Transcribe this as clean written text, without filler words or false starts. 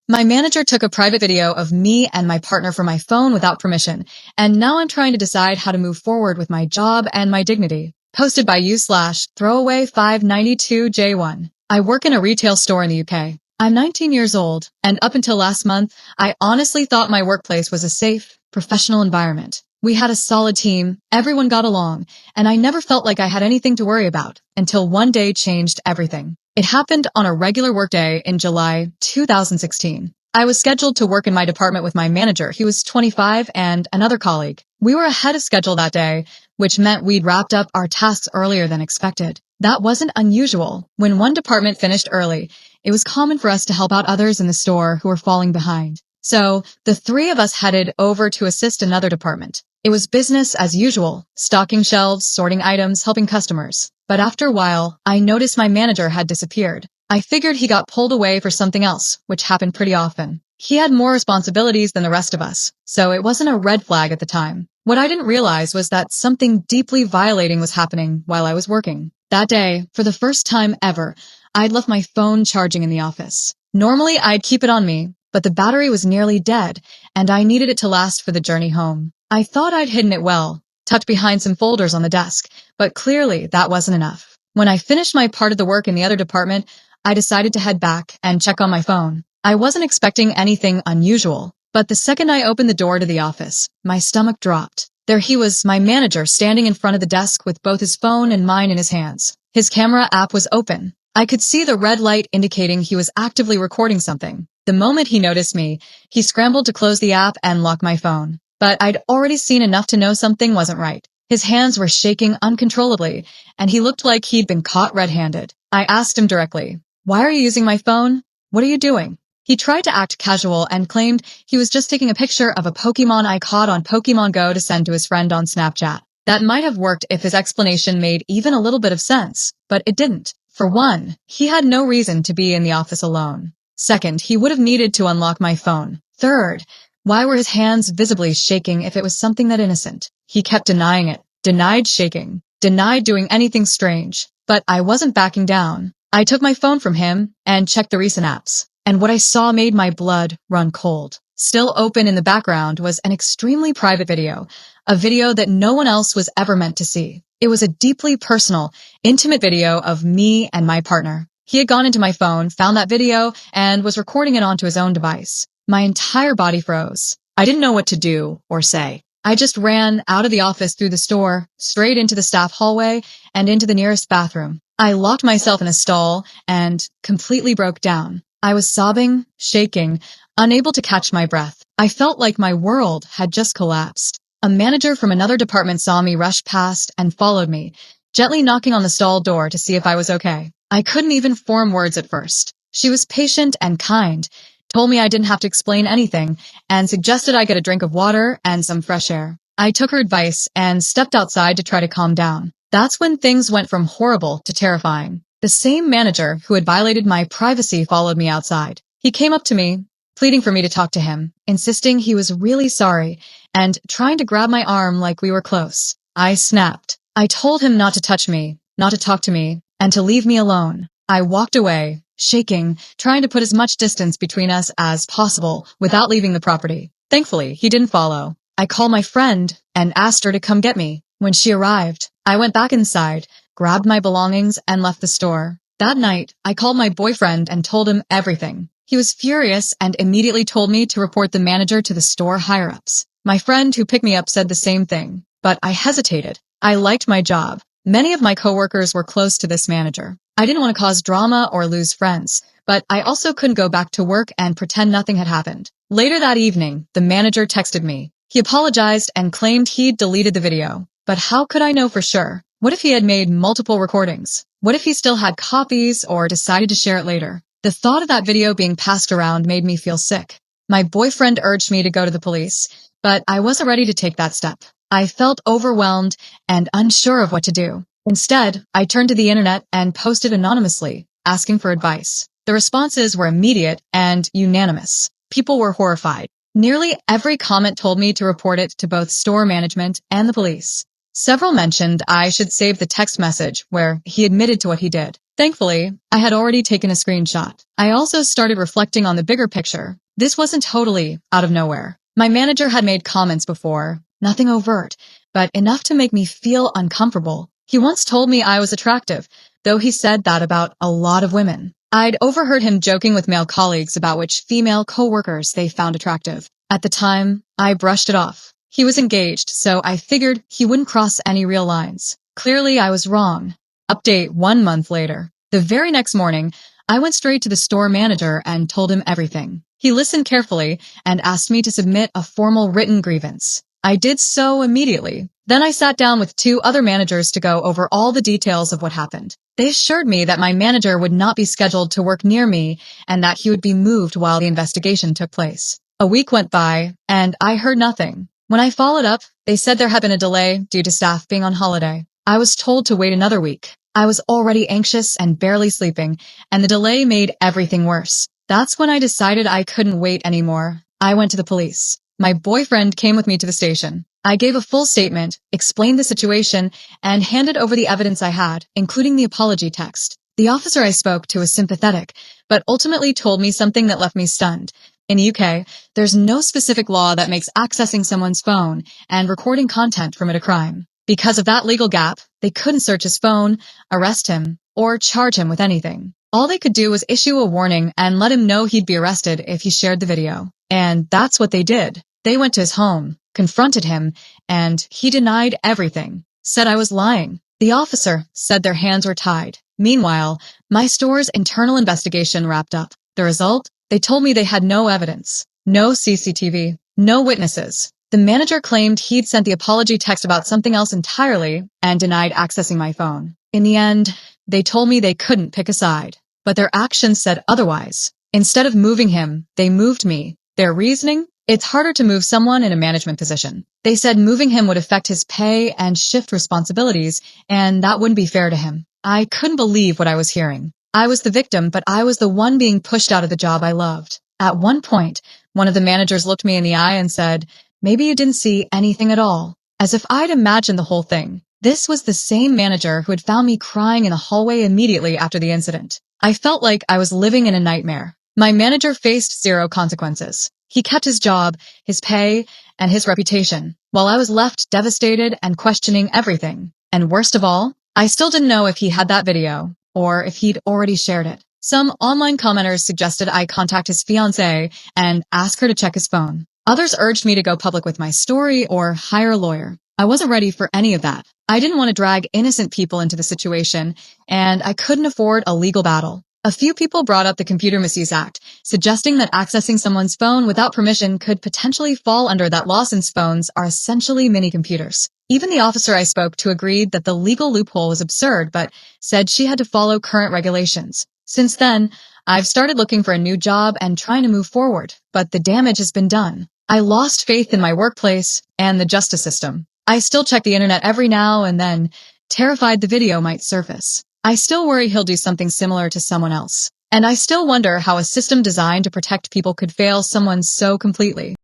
My manager took a private video of me and my partner from my phone without permission, and now I'm trying to decide how to move forward with my job and my dignity. Posted by u/throwaway592j1. I work in a retail store in the UK. I'm 19 years old, and up until last month, I honestly thought my workplace was a safe, professional environment. We had a solid team, everyone got along, and I never felt like I had anything to worry about, until one day changed everything. It happened on a regular workday in July 2016. I was scheduled to work in my department with my manager, who was 25, and another colleague. We were ahead of schedule that day, which meant we'd wrapped up our tasks earlier than expected. That wasn't unusual. When one department finished early, it was common for us to help out others in the store who were falling behind. So, the three of us headed over to assist another department. It was business as usual, stocking shelves, sorting items, helping customers. But after a while, I noticed my manager had disappeared. I figured he got pulled away for something else, which happened pretty often. He had more responsibilities than the rest of us, so it wasn't a red flag at the time. What I didn't realize was that something deeply violating was happening while I was working. That day, for the first time ever, I'd left my phone charging in the office. Normally, I'd keep it on me, but the battery was nearly dead, and I needed it to last for the journey home. I thought I'd hidden it well, tucked behind some folders on the desk, but clearly that wasn't enough. When I finished my part of the work in the other department, I decided to head back and check on my phone. I wasn't expecting anything unusual, but the second I opened the door to the office, my stomach dropped. There he was, my manager, standing in front of the desk with both his phone and mine in his hands. His camera app was open. I could see the red light indicating he was actively recording something. The moment he noticed me, he scrambled to close the app and lock my phone. But I'd already seen enough to know something wasn't right. His hands were shaking uncontrollably, and he looked like he'd been caught red-handed. I asked him directly, "Why are you using my phone? What are you doing?" He tried to act casual and claimed he was just taking a picture of a Pokemon I caught on Pokemon Go to send to his friend on Snapchat. That might have worked if his explanation made even a little bit of sense, but it didn't. For one, he had no reason to be in the office alone. Second, he would have needed to unlock my phone. Third, why were his hands visibly shaking if it was something that innocent? He kept denying it, denied shaking, denied doing anything strange. But I wasn't backing down. I took my phone from him and checked the recent apps, and what I saw made my blood run cold. Still open in the background was an extremely private video, a video that no one else was ever meant to see. It was a deeply personal, intimate video of me and my partner. He had gone into my phone, found that video, and was recording it onto his own device. My entire body froze. I didn't know what to do or say. I just ran out of the office through the store, straight into the staff hallway, and into the nearest bathroom. I locked myself in a stall and completely broke down. I was sobbing, shaking, unable to catch my breath. I felt like my world had just collapsed. A manager from another department saw me rush past and followed me, gently knocking on the stall door to see if I was okay. I couldn't even form words at first. She was patient and kind, told me I didn't have to explain anything, and suggested I get a drink of water and some fresh air. I took her advice and stepped outside to try to calm down. That's when things went from horrible to terrifying. The same manager who had violated my privacy followed me outside. He came up to me, pleading for me to talk to him, insisting he was really sorry, and trying to grab my arm like we were close. I snapped. I told him not to touch me, not to talk to me, and to leave me alone. I walked away, shaking, trying to put as much distance between us as possible without leaving the property. Thankfully, he didn't follow. I called my friend and asked her to come get me. When she arrived, I went back inside, grabbed my belongings, and left the store. That night, I called my boyfriend and told him everything. He was furious and immediately told me to report the manager to the store higher-ups. My friend who picked me up said the same thing, but I hesitated. I liked my job. Many of my coworkers were close to this manager. I didn't want to cause drama or lose friends, but I also couldn't go back to work and pretend nothing had happened. Later that evening, the manager texted me. He apologized and claimed he'd deleted the video. But how could I know for sure? What if he had made multiple recordings? What if he still had copies or decided to share it later? The thought of that video being passed around made me feel sick. My boyfriend urged me to go to the police, but I wasn't ready to take that step. I felt overwhelmed and unsure of what to do. Instead, I turned to the internet and posted anonymously, asking for advice. The responses were immediate and unanimous. People were horrified. Nearly every comment told me to report it to both store management and the police. Several mentioned I should save the text message where he admitted to what he did. Thankfully, I had already taken a screenshot. I also started reflecting on the bigger picture. This wasn't totally out of nowhere. My manager had made comments before, nothing overt, but enough to make me feel uncomfortable. He once told me I was attractive, though he said that about a lot of women. I'd overheard him joking with male colleagues about which female coworkers they found attractive. At the time, I brushed it off. He was engaged, so I figured he wouldn't cross any real lines. Clearly, I was wrong. Update 1 month later. The very next morning, I went straight to the store manager and told him everything. He listened carefully and asked me to submit a formal written grievance. I did so immediately. Then I sat down with 2 other managers to go over all the details of what happened. They assured me that my manager would not be scheduled to work near me and that he would be moved while the investigation took place. A week went by, and I heard nothing. When I followed up, they said there had been a delay due to staff being on holiday. I was told to wait another week. I was already anxious and barely sleeping, and the delay made everything worse. That's when I decided I couldn't wait anymore. I went to the police. My boyfriend came with me to the station. I gave a full statement, explained the situation, and handed over the evidence I had, including the apology text. The officer I spoke to was sympathetic, but ultimately told me something that left me stunned. In the UK, there's no specific law that makes accessing someone's phone and recording content from it a crime. Because of that legal gap, they couldn't search his phone, arrest him, or charge him with anything. All they could do was issue a warning and let him know he'd be arrested if he shared the video. And that's what they did. They went to his home, confronted him, and he denied everything, said I was lying. The officer said their hands were tied. Meanwhile, my store's internal investigation wrapped up. The result? They told me they had no evidence, no CCTV, no witnesses. The manager claimed he'd sent the apology text about something else entirely and denied accessing my phone. In the end, they told me they couldn't pick a side, but their actions said otherwise. Instead of moving him, they moved me. Their reasoning? It's harder to move someone in a management position. They said moving him would affect his pay and shift responsibilities, and that wouldn't be fair to him. I couldn't believe what I was hearing. I was the victim, but I was the one being pushed out of the job I loved. At one point, one of the managers looked me in the eye and said, "Maybe you didn't see anything at all," as if I'd imagined the whole thing. This was the same manager who had found me crying in the hallway immediately after the incident. I felt like I was living in a nightmare. My manager faced 0 consequences. He kept his job, his pay, and his reputation, while I was left devastated and questioning everything. And worst of all, I still didn't know if he had that video, or if he'd already shared it. Some online commenters suggested I contact his fiancée and ask her to check his phone. Others urged me to go public with my story or hire a lawyer. I wasn't ready for any of that. I didn't want to drag innocent people into the situation, and I couldn't afford a legal battle. A few people brought up the Computer Misuse Act, suggesting that accessing someone's phone without permission could potentially fall under that law since phones are essentially mini-computers. Even the officer I spoke to agreed that the legal loophole was absurd, but said she had to follow current regulations. Since then, I've started looking for a new job and trying to move forward, but the damage has been done. I lost faith in my workplace and the justice system. I still check the internet every now and then, terrified the video might surface. I still worry he'll do something similar to someone else. And I still wonder how a system designed to protect people could fail someone so completely.